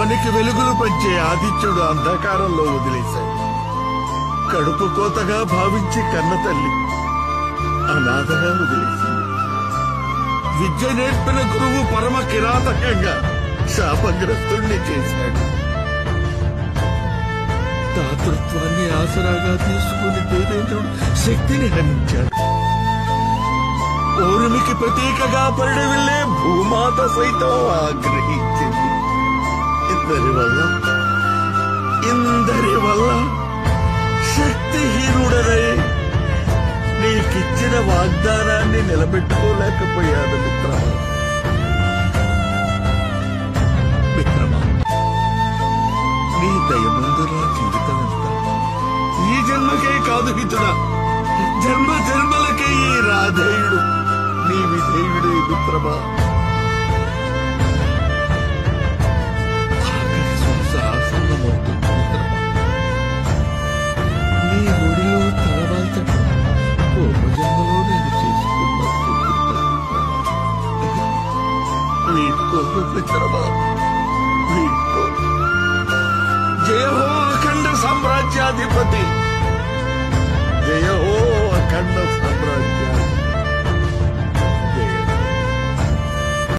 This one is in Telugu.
అవనికి వెలుగులు పంచే ఆదిత్యుడు అంధకారంలో వదిలేశాడు. కడుపు కోతగా భావించి కన్న తల్లి అనాథగా వదిలేసింది. విద్య నేర్పిన గురువు పరమ కిరాతకంగా శాపగ్రస్తుణ్ణి చేశాడు. దాతృత్వాన్ని ఆసరాగా తీసుకుని దేవేంద్రుడు శక్తిని హరించాడు. ఓరునికి ప్రతీకగా పరిడవిల్లే భూమాత సైతం ఆగ్రహించింది. ఇందరి వల్ల శక్తిహీనుడనై నీకిచ్చిన వాగ్దానాన్ని నిలబెట్టుకోలేకపోయాడు మిత్రమా. నీ దయమందున జీవితమంతా ఈ జన్మకే కాదు హితుడా, జన్మ జన్మలకే ఈ రాధేయుడు నీ విధేయుడే మిత్రమా. ఆఖరి శ్వాస ఆసన్నమవుతుంది మిత్రమా. నీ ఒడిలో తలవాల్చడం పూర్వజన్మలో నేను చేసుకున్న వీడ్కో మిత్రమా, వీడ్కో. జయ హో అఖండ సామ్రాజ్యాధిపతి, జయ హో అఖండ